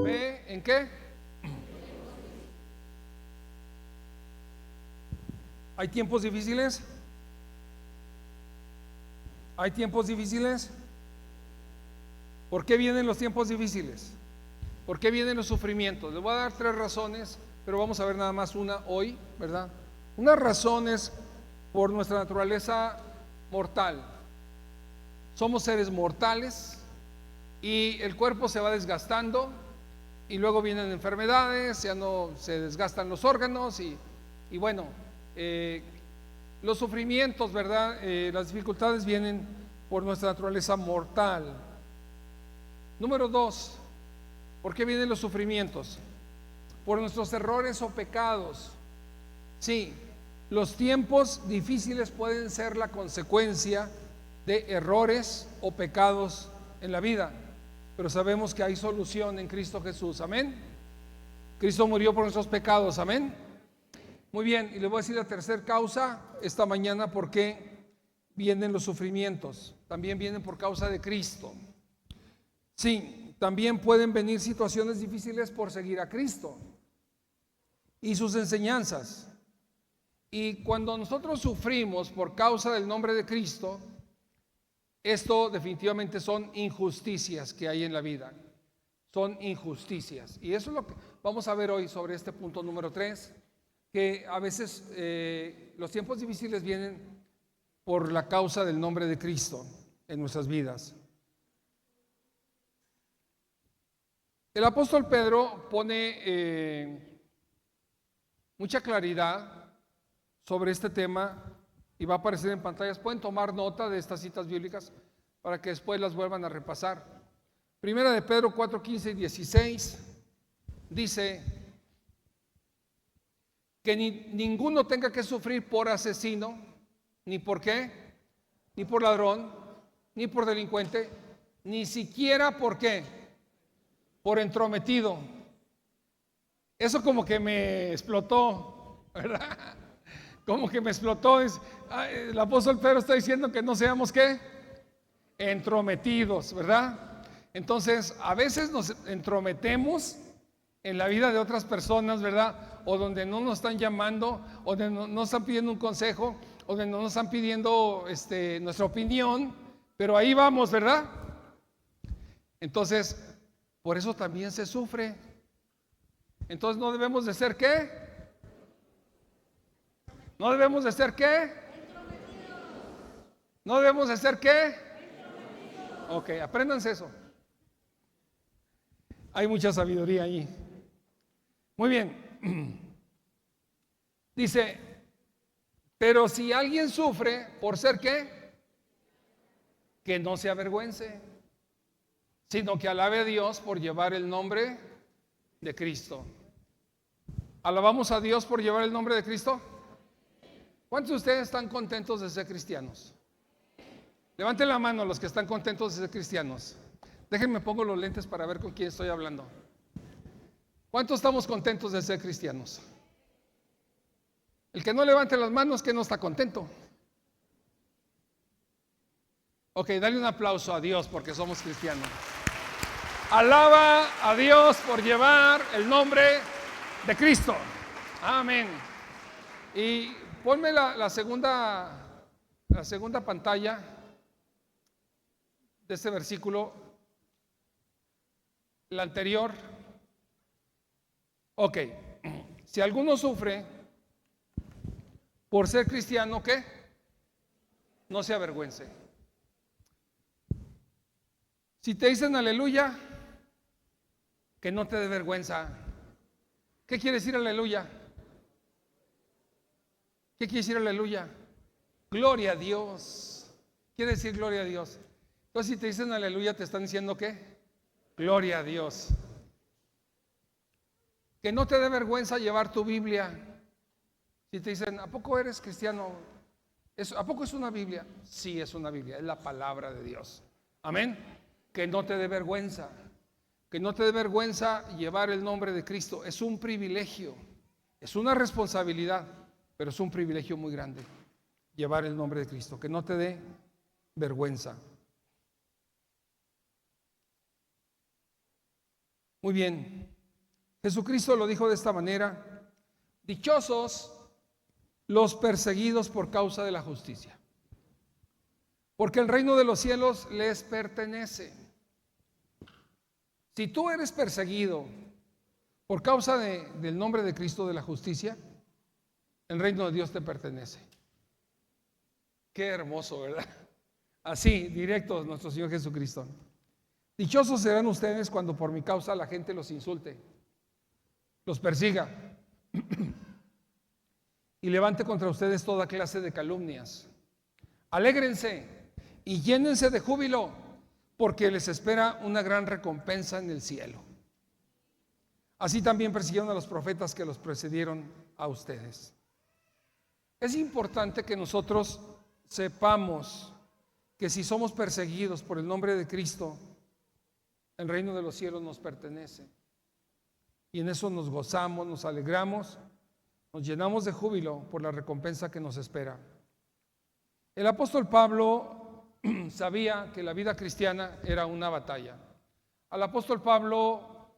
¿Ve en qué? ¿Hay tiempos difíciles? ¿Hay tiempos difíciles? ¿Por qué vienen los tiempos difíciles? ¿Por qué vienen los sufrimientos? Les voy a dar 3 razones, pero vamos a ver nada más una hoy, ¿verdad? Una razón es por nuestra naturaleza mortal. Somos seres mortales y el cuerpo se va desgastando y luego vienen enfermedades, ya no se desgastan los órganos y bueno, los sufrimientos, ¿verdad? Las dificultades vienen por nuestra naturaleza mortal. Número 2, ¿por qué vienen los sufrimientos? Por nuestros errores o pecados. Sí, los tiempos difíciles pueden ser la consecuencia de errores o pecados en la vida, pero sabemos que hay solución en Cristo Jesús, amén. Cristo murió por nuestros pecados, amén. Muy bien, y le voy a decir la tercera causa esta mañana por qué vienen los sufrimientos. También vienen por causa de Cristo. Sí, también pueden venir situaciones difíciles por seguir a Cristo y sus enseñanzas. Y cuando nosotros sufrimos por causa del nombre de Cristo, esto definitivamente son injusticias que hay en la vida. Son injusticias. Y eso es lo que vamos a ver hoy sobre este punto número 3, que a veces los tiempos difíciles vienen por la causa del nombre de Cristo en nuestras vidas. El apóstol Pedro pone mucha claridad sobre este tema y va a aparecer en pantallas. Pueden tomar nota de estas citas bíblicas para que después las vuelvan a repasar. Primera de Pedro 4, 15 y 16 dice que ninguno tenga que sufrir por asesino, ni por qué, ni por ladrón, ni por delincuente, ni siquiera por qué, por entrometido. Eso como que me explotó, ¿verdad? Como que me explotó. El apóstol Pedro está diciendo que no seamos ¿qué? Entrometidos, ¿verdad? Entonces, a veces nos entrometemos en la vida de otras personas, ¿verdad? O donde no nos están llamando, o donde no nos están pidiendo un consejo, o donde no nos están pidiendo nuestra opinión, pero ahí vamos, ¿verdad? Entonces, por eso también se sufre. Entonces, ¿no debemos de ser qué? ¿No debemos de ser qué? ¿No debemos de ser qué? Ok, apréndanse eso. Hay mucha sabiduría ahí. Muy bien. Dice, pero si alguien sufre por ser qué, que no se avergüence, sino que alabe a Dios por llevar el nombre de Cristo. ¿Alabamos a Dios por llevar el nombre de Cristo? ¿Cuántos de ustedes están contentos de ser cristianos? Levanten la mano los que están contentos de ser cristianos. Déjenme pongo los lentes para ver con quién estoy hablando. ¿Cuántos estamos contentos de ser cristianos? El que no levante las manos que no está contento. Ok, dale un aplauso a Dios porque somos cristianos. Alaba a Dios por llevar el nombre de Cristo. Amén. Y ponme la segunda pantalla de este versículo, la anterior. Ok, si alguno sufre por ser cristiano, ¿qué? No se avergüence. Si te dicen aleluya, que no te dé vergüenza. ¿Qué quiere decir aleluya? ¿Qué quiere decir aleluya? Gloria a Dios. Quiere decir gloria a Dios. Entonces, si te dicen aleluya, te están diciendo ¿qué? Gloria a Dios. Que no te dé vergüenza llevar tu Biblia. Si te dicen, ¿a poco eres cristiano? ¿A poco es una Biblia? Sí, es una Biblia, es la palabra de Dios. Amén. Que no te dé vergüenza. Que no te dé vergüenza llevar el nombre de Cristo. Es un privilegio, es una responsabilidad, pero es un privilegio muy grande. llevar el nombre de Cristo, que no te dé vergüenza. Muy bien, Jesucristo lo dijo de esta manera: dichosos los perseguidos por causa de la justicia, porque el reino de los cielos les pertenece. Si tú eres perseguido por causa del nombre de Cristo, de la justicia, el reino de Dios te pertenece. Qué hermoso, ¿verdad? Así, directo, nuestro Señor Jesucristo. Dichosos serán ustedes cuando por mi causa la gente los insulte, los persiga y levante contra ustedes toda clase de calumnias. Alégrense y llénense de júbilo, porque les espera una gran recompensa en el cielo. Así también persiguieron a los profetas que los precedieron a ustedes. Es importante que nosotros sepamos que si somos perseguidos por el nombre de Cristo, el reino de los cielos nos pertenece. Y en eso nos gozamos, nos alegramos, nos llenamos de júbilo por la recompensa que nos espera. El apóstol Pablo sabía que la vida cristiana era una batalla. Al apóstol Pablo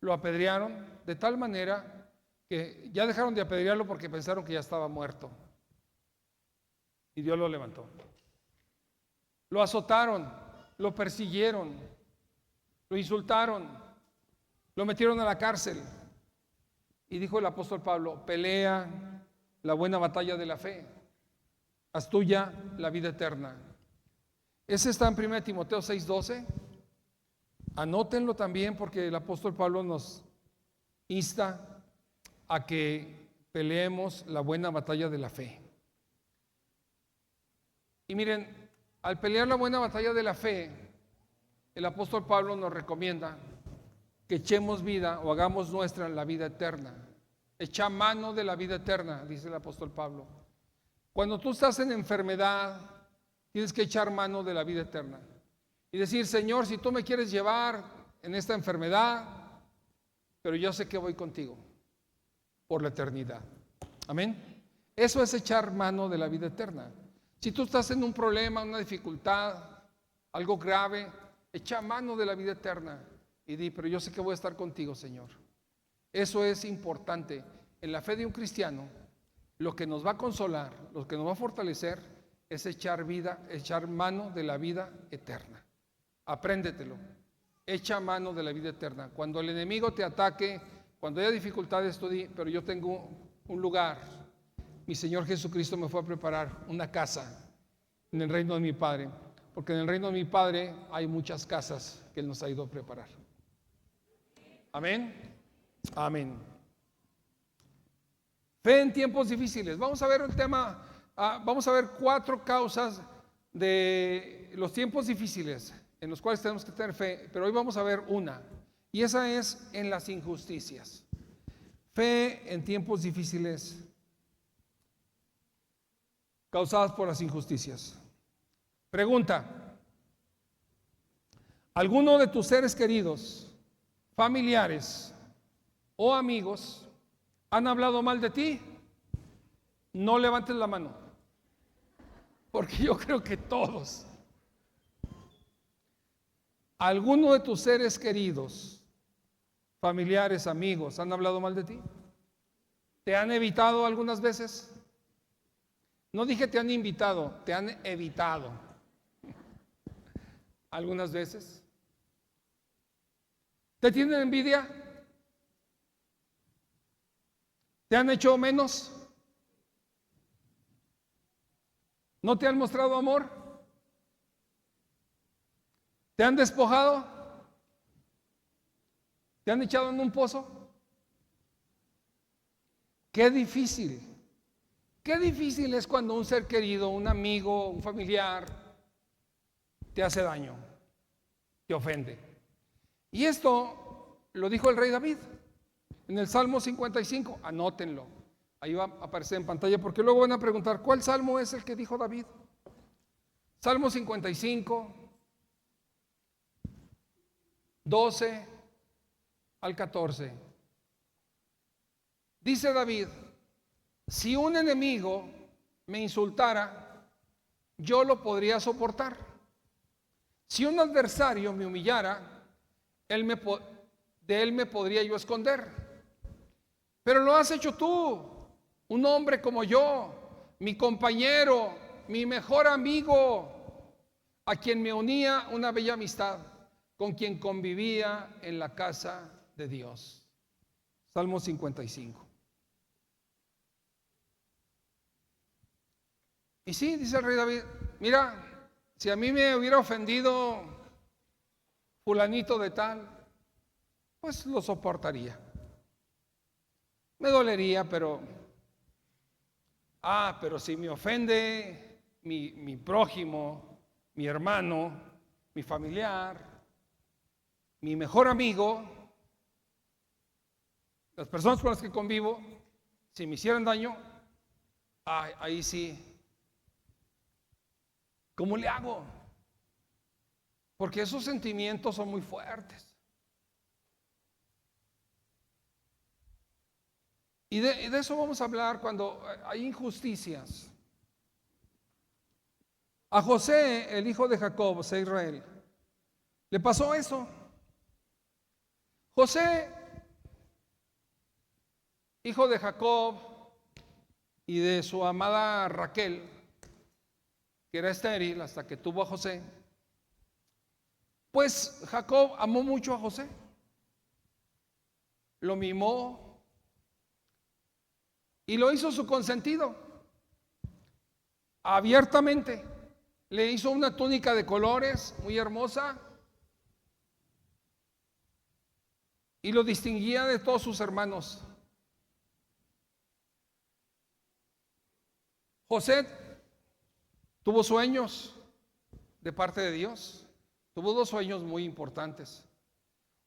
lo apedrearon de tal manera que ya dejaron de apedrearlo porque pensaron que ya estaba muerto. Y Dios lo levantó. Lo azotaron, lo persiguieron, lo insultaron, lo metieron a la cárcel. Y dijo el apóstol Pablo: pelea la buena batalla de la fe, haz tuya la vida eterna. Ese está en 1 Timoteo 6:12. Anótenlo también, porque el apóstol Pablo nos insta a que peleemos la buena batalla de la fe. Y miren, al pelear la buena batalla de la fe, el apóstol Pablo nos recomienda que echemos vida o hagamos nuestra la vida eterna. Echa mano de la vida eterna, dice el apóstol Pablo. Cuando tú estás en enfermedad, tienes que echar mano de la vida eterna y decir: Señor, si tú me quieres llevar en esta enfermedad, pero yo sé que voy contigo por la eternidad. Amén. Eso es echar mano de la vida eterna. Si tú estás en un problema, una dificultad, algo grave, echa mano de la vida eterna y di: pero yo sé que voy a estar contigo, Señor. Eso es importante. En la fe de un cristiano, lo que nos va a consolar, lo que nos va a fortalecer, es echar mano de la vida eterna. Apréndetelo. Echa mano de la vida eterna. Cuando el enemigo te ataque, cuando haya dificultades, tú di: pero yo tengo un lugar. Mi Señor Jesucristo me fue a preparar una casa en el reino de mi Padre, porque en el reino de mi Padre hay muchas casas que Él nos ha ido a preparar. Amén. Amén. Fe en tiempos difíciles. Vamos a ver el tema, vamos a ver 4 causas de los tiempos difíciles en los cuales tenemos que tener fe, pero hoy vamos a ver una, y esa es en las injusticias. Fe en tiempos difíciles causadas por las injusticias. Pregunta: ¿alguno de tus seres queridos, familiares o amigos han hablado mal de ti? No levantes la mano, porque yo creo que todos. ¿Alguno de tus seres queridos, familiares, amigos, han hablado mal de ti? ¿Te han evitado algunas veces? No dije te han invitado, te han evitado algunas veces. ¿Te tienen envidia? ¿Te han hecho menos? ¿No te han mostrado amor? ¿Te han despojado? ¿Te han echado en un pozo? Qué difícil es cuando un ser querido, un amigo, un familiar te hace daño, te ofende. Y esto lo dijo el rey David en el Salmo 55. Anótenlo, ahí va a aparecer en pantalla, porque luego van a preguntar: ¿cuál salmo es el que dijo David? Salmo 55, 12 al 14. Dice David: si un enemigo me insultara, yo lo podría soportar. Si un adversario me humillara, de él me podría yo esconder. Pero lo has hecho tú, un hombre como yo, mi compañero, mi mejor amigo, a quien me unía una bella amistad, con quien convivía en la casa de Dios. Salmo 55. Y sí, dice el rey David, mira, si a mí me hubiera ofendido fulanito de tal, pues lo soportaría. Me dolería, pero si me ofende mi prójimo, mi hermano, mi familiar, mi mejor amigo, las personas con las que convivo, si me hicieran daño, ahí sí, ¿cómo le hago? Porque esos sentimientos son muy fuertes. Y de eso vamos a hablar cuando hay injusticias. A José, el hijo de Jacob, de Israel, le pasó eso. José, hijo de Jacob y de su amada Raquel, que era estéril hasta que tuvo a José, pues Jacob amó mucho a José, lo mimó y lo hizo su consentido, abiertamente. Le hizo una túnica de colores muy hermosa y lo distinguía de todos sus hermanos. José tuvo sueños de parte de Dios. Tuvo dos sueños muy importantes.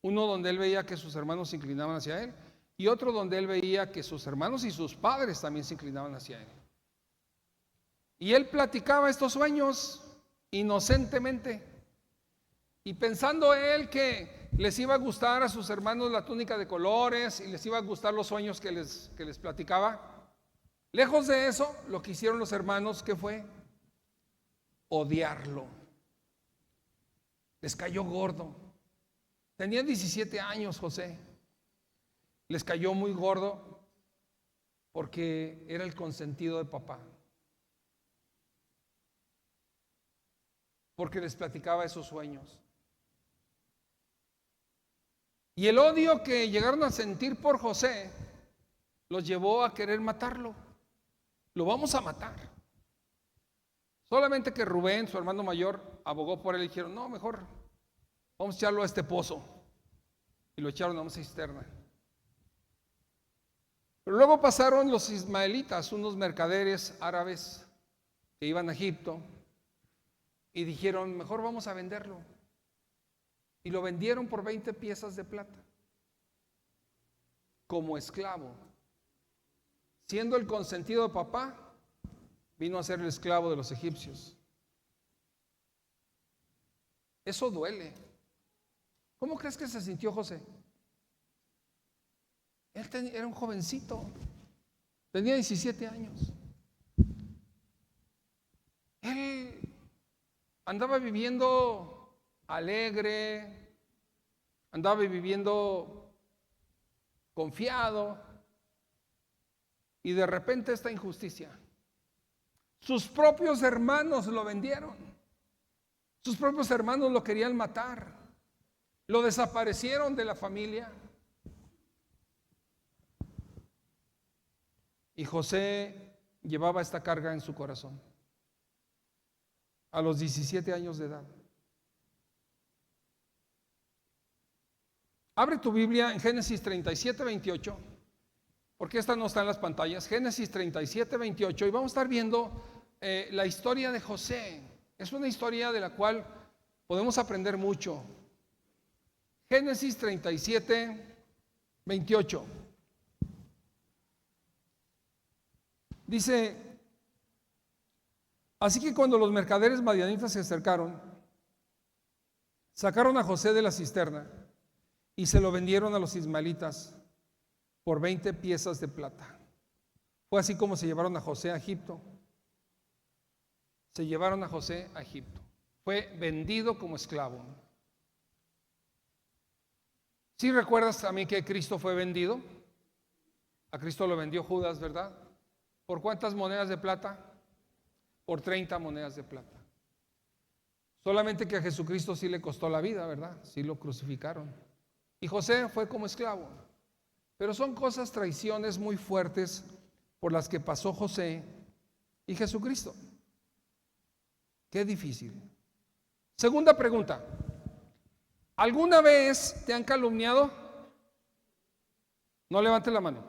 Uno donde él veía que sus hermanos se inclinaban hacia él, y otro donde él veía que sus hermanos y sus padres también se inclinaban hacia él. Y él platicaba estos sueños inocentemente, y pensando él que les iba a gustar a sus hermanos la túnica de colores y les iba a gustar los sueños que les platicaba. Lejos de eso, lo que hicieron los hermanos, ¿qué fue? Odiarlo. Les cayó gordo. Tenía 17 años José. Les cayó muy gordo porque era el consentido de papá. Porque les platicaba esos sueños. Y el odio que llegaron a sentir por José los llevó a querer matarlo. Lo vamos a matar. Solamente que Rubén, su hermano mayor, abogó por él y dijeron, no, mejor vamos a echarlo a este pozo. Y lo echaron a una cisterna. Pero luego pasaron los ismaelitas, unos mercaderes árabes que iban a Egipto, y dijeron, mejor vamos a venderlo. Y lo vendieron por 20 piezas de plata, como esclavo. Siendo el consentido de papá, vino a ser el esclavo de los egipcios. Eso duele. ¿Cómo crees que se sintió José? Él era un jovencito, tenía 17 años. Él andaba viviendo alegre, andaba viviendo confiado, y de repente esta injusticia. Sus propios hermanos lo vendieron. Sus propios hermanos lo querían matar. Lo desaparecieron de la familia. Y José llevaba esta carga en su corazón a los 17 años de edad. Abre tu Biblia en Génesis 37, 28, porque esta no está en las pantallas. Génesis 37, 28, y vamos a estar viendo la historia de José. Es una historia de la cual podemos aprender mucho. Génesis 37, 28. Dice, así que cuando los mercaderes madianitas se acercaron, sacaron a José de la cisterna y se lo vendieron a los ismaelitas por 20 piezas de plata. Fue así como se llevaron a José a Egipto se llevaron a José a Egipto. Fue vendido como esclavo. ¿Sí recuerdas también que Cristo fue vendido? A Cristo lo vendió Judas, ¿verdad? ¿Por cuántas monedas de plata? Por 30 monedas de plata. Solamente que a Jesucristo sí le costó la vida, ¿verdad? Sí lo crucificaron. Y José fue como esclavo. Pero son cosas, traiciones muy fuertes por las que pasó José y Jesucristo. Qué difícil. Segunda pregunta. ¿Alguna vez te han calumniado? No levante la mano.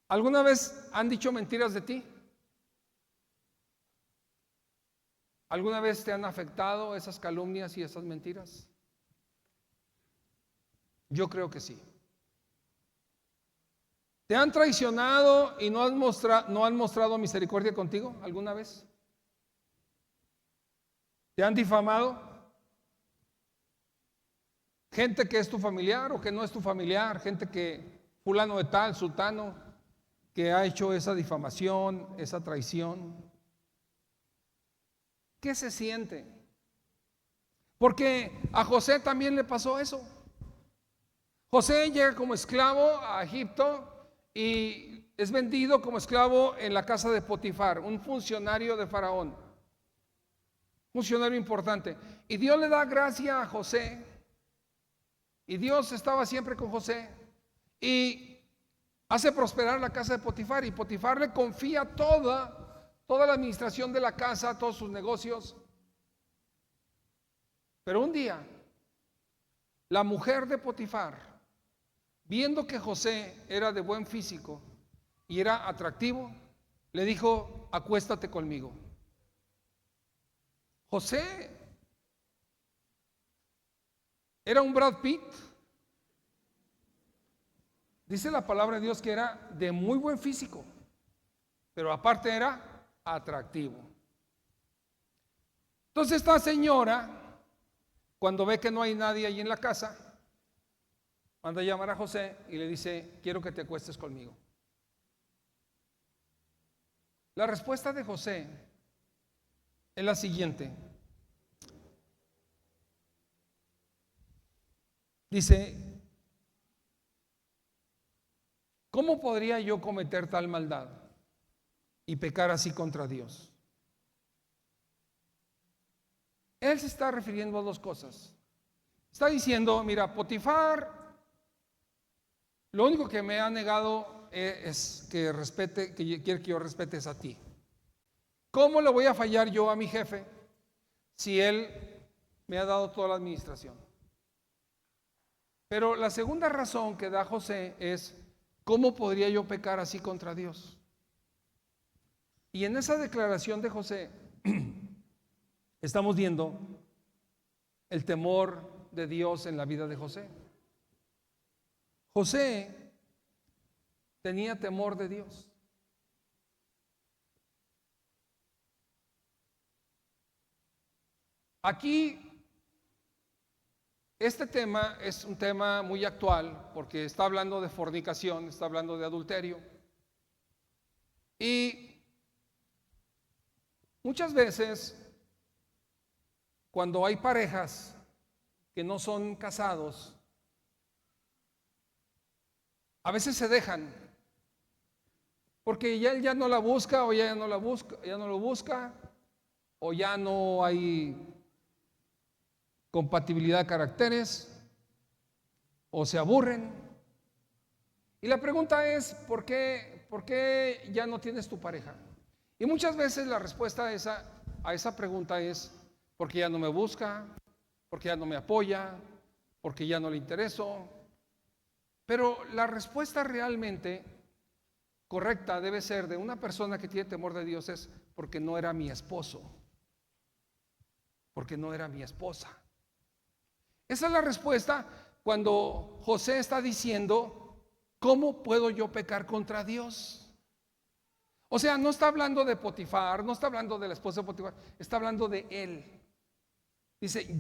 ¿Alguna vez han dicho mentiras de ti? ¿Alguna vez te han afectado esas calumnias y esas mentiras? Yo creo que sí. ¿Te han traicionado y no han mostrado misericordia contigo alguna vez? ¿Te han difamado? Gente que es tu familiar o que no es tu familiar, gente que fulano de tal, sultano, que ha hecho esa difamación, esa traición. ¿Qué se siente? Porque a José también le pasó eso. José llega como esclavo a Egipto y es vendido como esclavo en la casa de Potifar, un funcionario de Faraón, funcionario importante. Y Dios le da gracia a José, y Dios estaba siempre con José, y hace prosperar la casa de Potifar, y Potifar le confía toda la administración de la casa, todos sus negocios. Pero un día, la mujer de Potifar, viendo que José era de buen físico y era atractivo, le dijo: acuéstate conmigo. José era un Brad Pitt. Dice la palabra de Dios que era de muy buen físico, pero aparte era atractivo. Entonces esta señora, cuando ve que no hay nadie ahí en la casa, manda a llamar a José y le dice: quiero que te acuestes conmigo. La respuesta de José es la siguiente. Dice: ¿cómo podría yo cometer tal maldad y pecar así contra Dios? Él se está refiriendo a dos cosas. Está diciendo: mira, Potifar, lo único que me ha negado es que quiere que yo respete es a ti. ¿Cómo le voy a fallar yo a mi jefe si él me ha dado toda la administración? Pero la segunda razón que da José es: ¿cómo podría yo pecar así contra Dios? Y en esa declaración de José estamos viendo el temor de Dios en la vida de José. José tenía temor de Dios. Aquí este tema es un tema muy actual porque está hablando de fornicación, está hablando de adulterio. Y muchas veces, cuando hay parejas que no son casados, a veces se dejan porque ya él ya no la busca, o ya no la busca, ya no lo busca, o ya no hay compatibilidad de caracteres, o se aburren. Y la pregunta es: ¿por qué ya no tienes tu pareja? Y muchas veces la respuesta a esa pregunta es: porque ya no me busca, porque ya no me apoya, porque ya no le intereso. Pero la respuesta realmente correcta debe ser de una persona que tiene temor de Dios: es porque no era mi esposo, porque no era mi esposa. Esa es la respuesta cuando José está diciendo: ¿cómo puedo yo pecar contra Dios? O sea, no está hablando de Potifar, no está hablando de la esposa de Potifar, está hablando de él. Dice: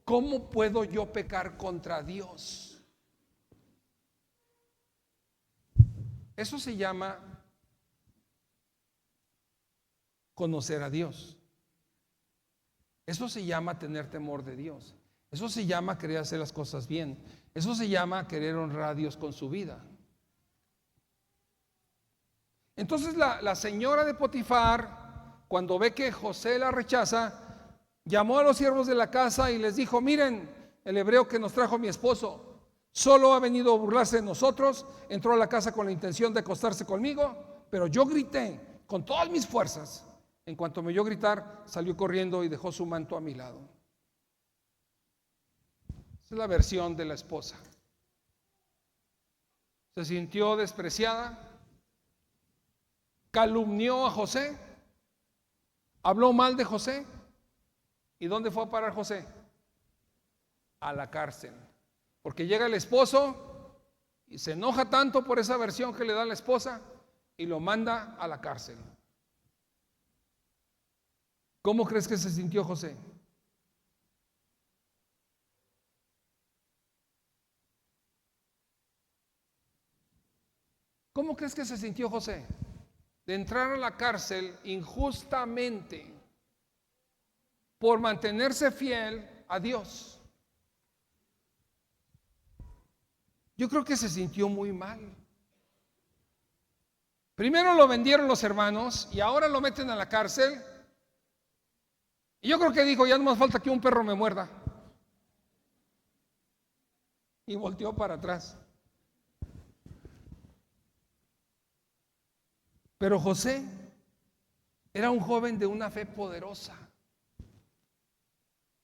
¿cómo puedo yo pecar contra Dios? Eso se llama conocer a Dios. Eso se llama tener temor de Dios. Eso se llama querer hacer las cosas bien. Eso se llama querer honrar a Dios con su vida. Entonces la señora de Potifar, cuando ve que José la rechaza, llamó a los siervos de la casa y les dijo: miren, el hebreo que nos trajo mi esposo solo ha venido a burlarse de nosotros, entró a la casa con la intención de acostarse conmigo, pero yo grité con todas mis fuerzas. En cuanto me oyó gritar, salió corriendo y dejó su manto a mi lado. Esa es la versión de la esposa. Se sintió despreciada, calumnió a José, habló mal de José. ¿Y dónde fue a parar José? A la cárcel. Porque llega el esposo y se enoja tanto por esa versión que le da la esposa y lo manda a la cárcel. ¿Cómo crees que se sintió José? ¿Cómo crees que se sintió José? De entrar a la cárcel injustamente por mantenerse fiel a Dios. Yo creo que se sintió muy mal. Primero lo vendieron los hermanos y ahora lo meten a la cárcel. Y yo creo que dijo: ya no más falta que un perro me muerda. Y volteó para atrás. Pero José era un joven de una fe poderosa,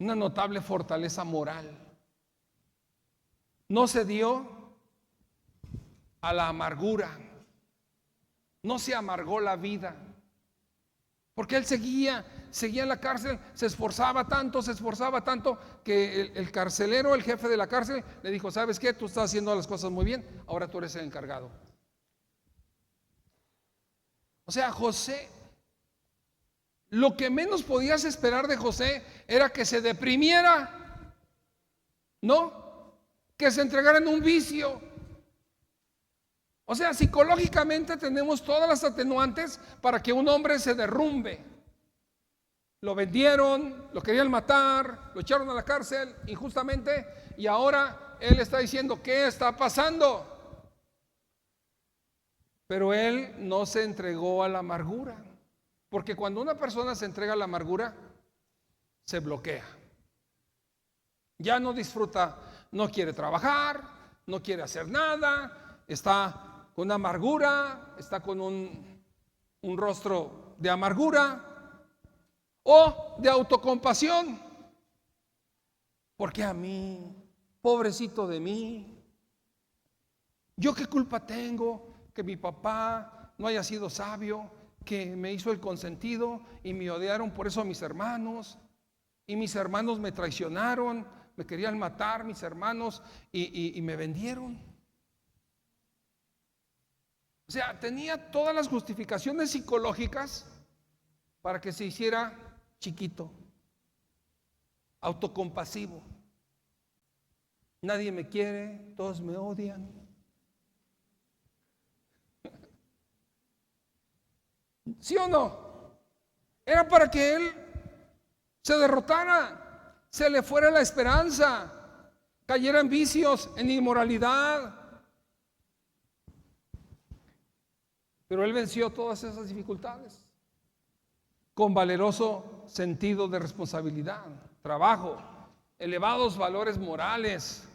una notable fortaleza moral. No se dio a la amargura, no se amargó la vida, porque él seguía en la cárcel, se esforzaba tanto que el carcelero, el jefe de la cárcel, le dijo: ¿sabes qué? Tú estás haciendo las cosas muy bien, ahora tú eres el encargado. O sea, José, lo que menos podías esperar de José era que se deprimiera, ¿no? Que se entregara en un vicio. O sea, psicológicamente tenemos todas las atenuantes para que un hombre se derrumbe. Lo vendieron, lo querían matar, lo echaron a la cárcel injustamente y ahora él está diciendo: ¿qué está pasando? Pero él no se entregó a la amargura, porque cuando una persona se entrega a la amargura, se bloquea. Ya no disfruta, no quiere trabajar, no quiere hacer nada, está con amargura, está con un rostro de amargura o de autocompasión. Porque a mí, pobrecito de mí, ¿yo qué culpa tengo que mi papá no haya sido sabio, que me hizo el consentido y me odiaron por eso a mis hermanos, y mis hermanos me traicionaron, me querían matar mis hermanos y me vendieron? O sea, tenía todas las justificaciones psicológicas para que se hiciera chiquito, autocompasivo. Nadie me quiere, todos me odian. ¿Sí o no? Era para que él se derrotara, se le fuera la esperanza, cayera en vicios, en inmoralidad. Pero él venció todas esas dificultades con valeroso sentido de responsabilidad, trabajo, elevados valores morales.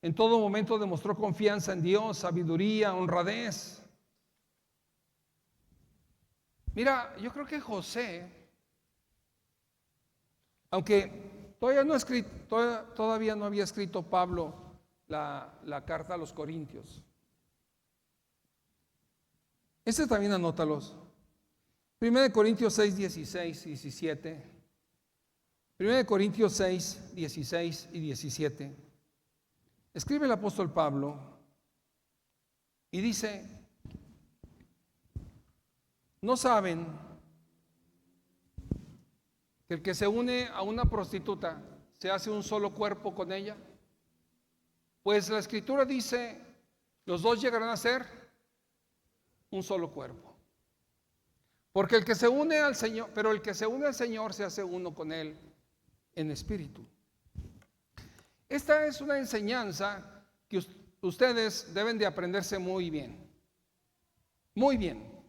En todo momento demostró confianza en Dios, sabiduría, honradez. Mira, yo creo que José, aunque todavía no había escrito Pablo la carta a los Corintios. También anótalos. 1 Corintios 6, 16, 17. 1 Corintios 6, 16 y 17. Escribe el apóstol Pablo y dice: ¿no saben que el que se une a una prostituta se hace un solo cuerpo con ella? Pues la escritura dice: los dos llegarán a ser un solo cuerpo. Porque el que se une al Señor, pero el que se une al Señor se hace uno con Él en espíritu. Esta es una enseñanza que ustedes deben de aprenderse muy bien. Muy bien.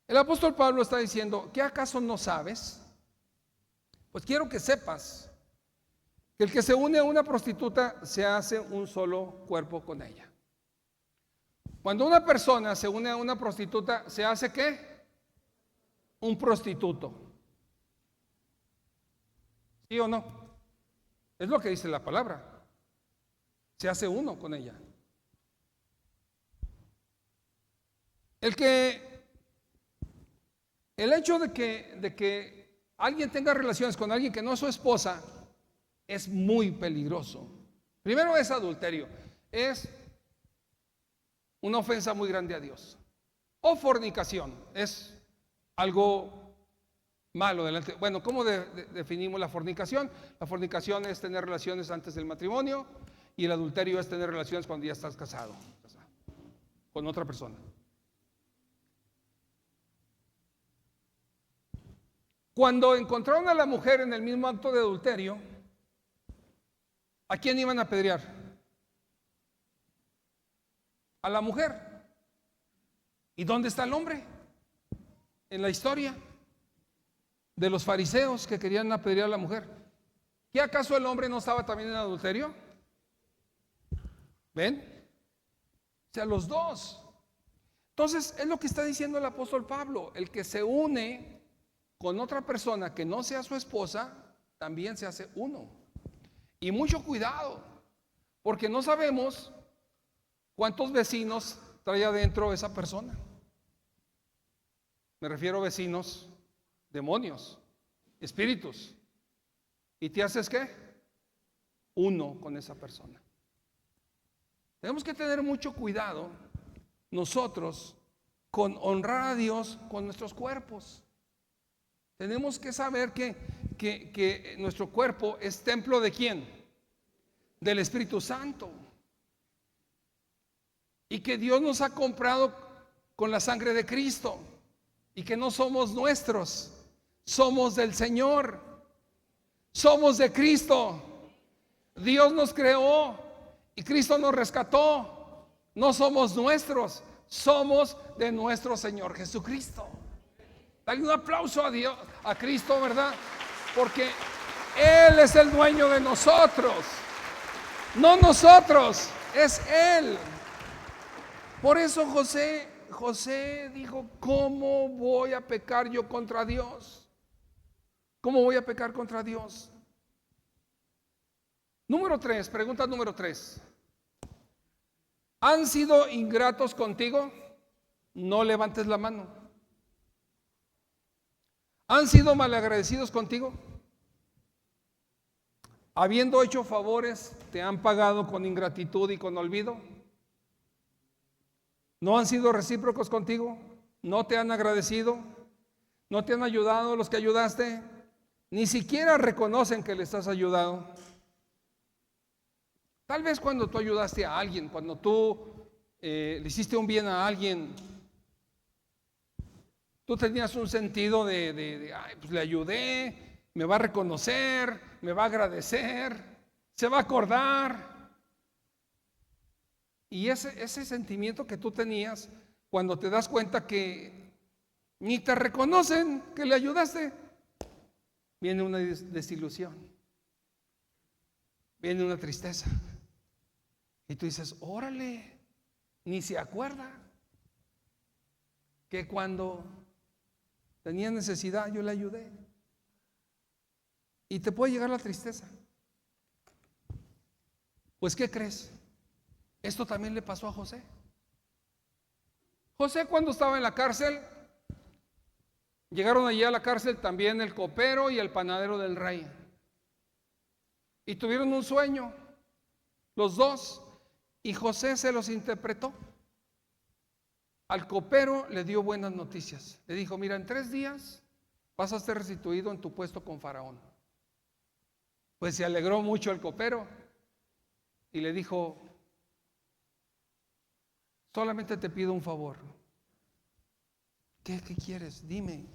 El apóstol Pablo está diciendo, ¿qué acaso no sabes? Pues quiero que sepas que el que se une a una prostituta se hace un solo cuerpo con ella. Cuando una persona se une a una prostituta, ¿se hace qué? Un prostituto. ¿Sí o no? Es lo que dice la palabra. Se hace uno con ella. El hecho de que alguien tenga relaciones con alguien que no es su esposa es muy peligroso. Primero es adulterio, es una ofensa muy grande a Dios. O fornicación, es algo malo delante. Bueno, ¿cómo definimos la fornicación? La fornicación es tener relaciones antes del matrimonio y el adulterio es tener relaciones cuando ya estás casado con otra persona. Cuando encontraron a la mujer en el mismo acto de adulterio, ¿a quién iban a apedrear? A la mujer. ¿Y dónde está el hombre? En la historia de los fariseos que querían apedrear a la mujer. ¿Qué acaso el hombre no estaba también en adulterio? ¿Ven? O sea, los dos. Entonces, es lo que está diciendo el apóstol Pablo. El que se une con otra persona que no sea su esposa, también se hace uno. Y mucho cuidado, porque no sabemos cuántos vecinos trae adentro esa persona. Me refiero a vecinos, demonios, espíritus. ¿Y te haces qué? Uno con esa persona. Tenemos que tener mucho cuidado nosotros con honrar a Dios con nuestros cuerpos. Tenemos que saber que nuestro cuerpo es templo ¿de quién? Del Espíritu Santo. Y que Dios nos ha comprado con la sangre de Cristo. Y que no somos nuestros, somos del Señor. Somos de Cristo. Dios nos creó y Cristo nos rescató. No somos nuestros, somos de nuestro Señor Jesucristo. Dale un aplauso a Dios, a Cristo, ¿verdad? Porque Él es el dueño de nosotros. No nosotros, es Él. Por eso José dijo, ¿cómo voy a pecar yo contra Dios? ¿Cómo voy a pecar contra Dios? Número 3, pregunta número 3. ¿Han sido ingratos contigo? No levantes la mano. ¿Han sido malagradecidos contigo? Habiendo hecho favores, ¿te han pagado con ingratitud y con olvido? ¿No han sido recíprocos contigo? ¿No te han agradecido? ¿No te han ayudado los que ayudaste? Ni siquiera reconocen que les has ayudado. Tal vez cuando tú ayudaste a alguien, cuando tú le hiciste un bien a alguien, tú tenías un sentido ay, pues le ayudé, me va a reconocer, me va a agradecer, se va a acordar. Y ese sentimiento que tú tenías cuando te das cuenta que ni te reconocen que le ayudaste, viene una desilusión, viene una tristeza. Y tú dices, órale, ni se acuerda que cuando tenía necesidad yo le ayudé. Y te puede llegar la tristeza. Pues ¿qué crees? Esto también le pasó a José. José, cuando estaba en la cárcel, llegaron allí a la cárcel también el copero y el panadero del rey. Y tuvieron un sueño, los dos, y José se los interpretó. Al copero le dio buenas noticias. Le dijo, mira, en 3 días vas a ser restituido en tu puesto con Faraón. Pues se alegró mucho el copero y le dijo, solamente te pido un favor. ¿Qué quieres? Dime.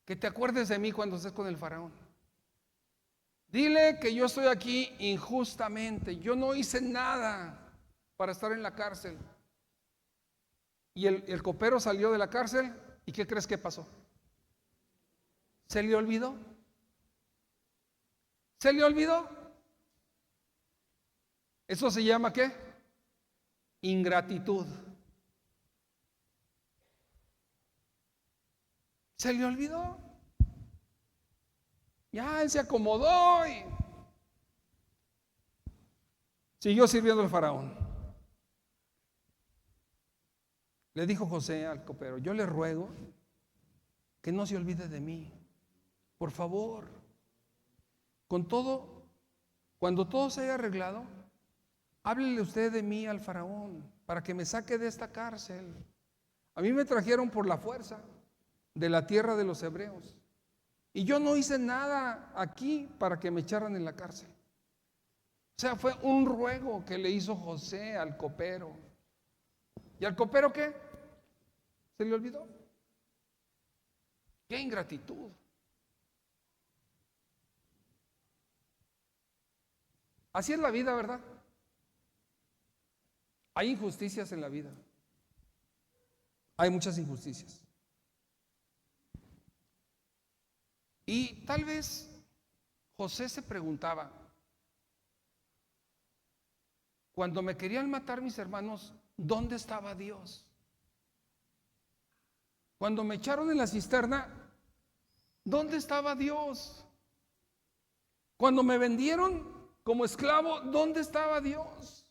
Que te acuerdes de mí cuando estés con el faraón. Dile que yo estoy aquí injustamente. Yo no hice nada para estar en la cárcel. Y el copero salió de la cárcel. ¿Y qué crees que pasó? ¿Se le olvidó? ¿Se le olvidó? ¿Eso se llama qué? Ingratitud. ¿Se le olvidó? Ya él se acomodó y siguió sirviendo al faraón. Le dijo José al copero: yo le ruego que no se olvide de mí, por favor. Con todo, cuando todo se haya arreglado, háblele usted de mí al faraón para que me saque de esta cárcel. A mí me trajeron por la fuerza de la tierra de los hebreos y yo no hice nada aquí para que me echaran en la cárcel. O sea, fue un ruego que le hizo José al copero. ¿Y al copero qué? ¿Se le olvidó? ¡Qué ingratitud! Así es la vida, ¿verdad? Hay injusticias en la vida. Hay muchas injusticias. Y tal vez José se preguntaba: cuando me querían matar mis hermanos, ¿dónde estaba Dios? Cuando me echaron en la cisterna, ¿dónde estaba Dios? Cuando me vendieron como esclavo, ¿dónde estaba Dios?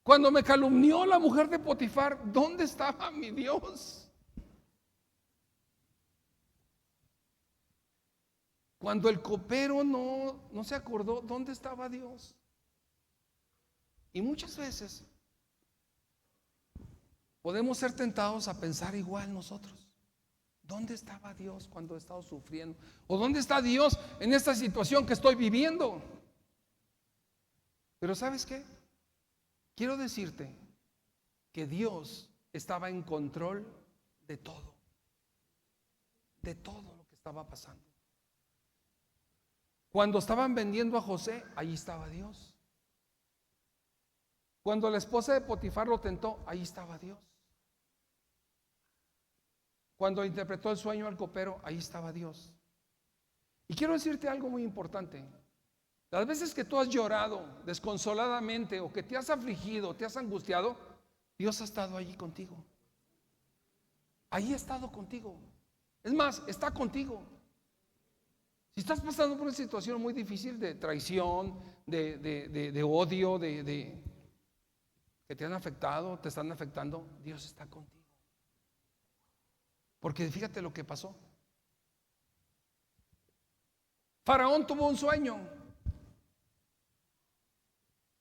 Cuando me calumnió la mujer de Potifar, ¿dónde estaba mi Dios? Cuando el copero no se acordó, ¿dónde estaba Dios? Y muchas veces podemos ser tentados a pensar igual nosotros. ¿Dónde estaba Dios cuando he estado sufriendo? ¿O dónde está Dios en esta situación que estoy viviendo? Pero ¿sabes qué? Quiero decirte que Dios estaba en control de todo lo que estaba pasando. Cuando estaban vendiendo a José, ahí estaba Dios. Cuando la esposa de Potifar lo tentó, ahí estaba Dios. Cuando interpretó el sueño al copero, ahí estaba Dios. Y quiero decirte algo muy importante. Las veces que tú has llorado desconsoladamente o que te has afligido, te has angustiado, Dios ha estado allí contigo. Ahí ha estado contigo. Es más, está contigo. Si estás pasando por una situación muy difícil de traición, de odio, que te han afectado, te están afectando, Dios está contigo. Porque fíjate lo que pasó. Faraón tuvo un sueño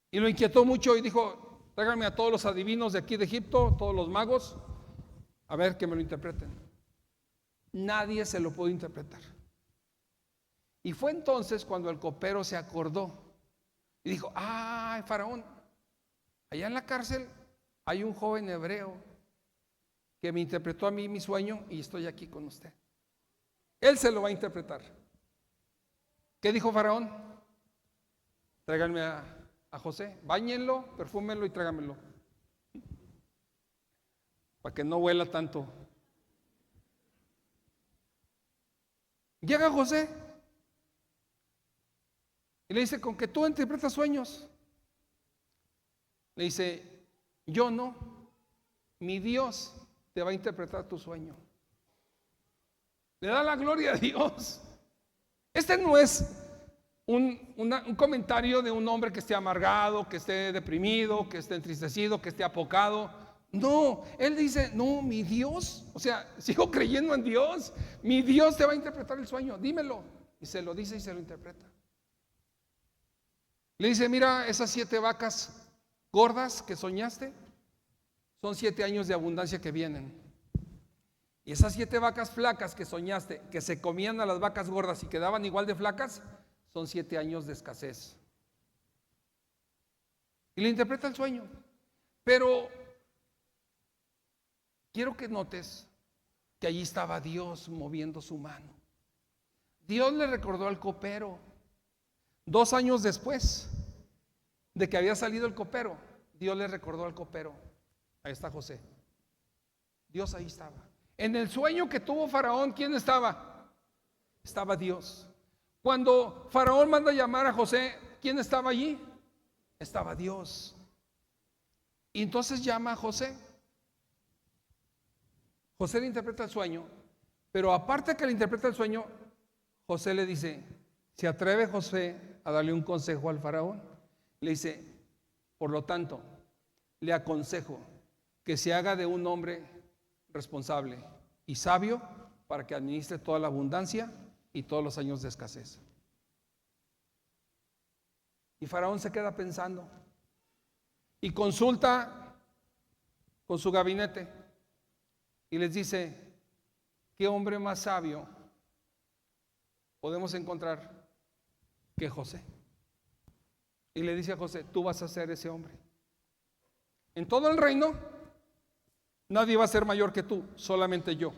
y lo inquietó mucho y dijo: tráiganme a todos los adivinos de aquí de Egipto, todos los magos, a ver que me lo interpreten. Nadie se lo pudo interpretar. Y fue entonces cuando el copero se acordó y dijo: ay, Faraón, allá en la cárcel hay un joven hebreo que me interpretó a mí mi sueño y estoy aquí con usted. Él se lo va a interpretar. ¿Qué dijo Faraón? Tráiganme a José, báñenlo, perfúmenlo y tráiganmelo, para que no huela tanto. Llega José y le dice: ¿con que tú interpretas sueños? Le dice: yo no, mi Dios te va a interpretar tu sueño. Le da la gloria a Dios. Este no es un comentario de un hombre que esté amargado, que esté deprimido, que esté entristecido, que esté apocado. No, él dice: no, mi Dios, o sea, sigo creyendo en Dios. Mi Dios te va a interpretar el sueño, dímelo. Y se lo dice y se lo interpreta. Le dice: mira, esas 7 vacas gordas que soñaste son 7 años de abundancia que vienen. Y esas 7 vacas flacas que soñaste, que se comían a las vacas gordas y quedaban igual de flacas, son 7 años de escasez. Y le interpreta el sueño. Pero quiero que notes que allí estaba Dios moviendo su mano. Dios le recordó al copero. 2 años después de que había salido el copero, Dios le recordó al copero. Ahí está José. Dios ahí estaba. En el sueño que tuvo Faraón, ¿quién estaba? Estaba Dios. Cuando Faraón manda llamar a José, ¿quién estaba allí? Estaba Dios. Y entonces llama a José. José le interpreta el sueño, pero aparte que le interpreta el sueño, José le dice, se atreve José a darle un consejo al faraón. Le dice, por lo tanto, le aconsejo que se haga de un hombre responsable y sabio para que administre toda la abundancia y todos los años de escasez. Y Faraón se queda pensando y consulta con su gabinete y les dice, ¿qué hombre más sabio podemos encontrar que José? Y le dice a José, tú vas a ser ese hombre. En todo el reino nadie va a ser mayor que tú, solamente yo.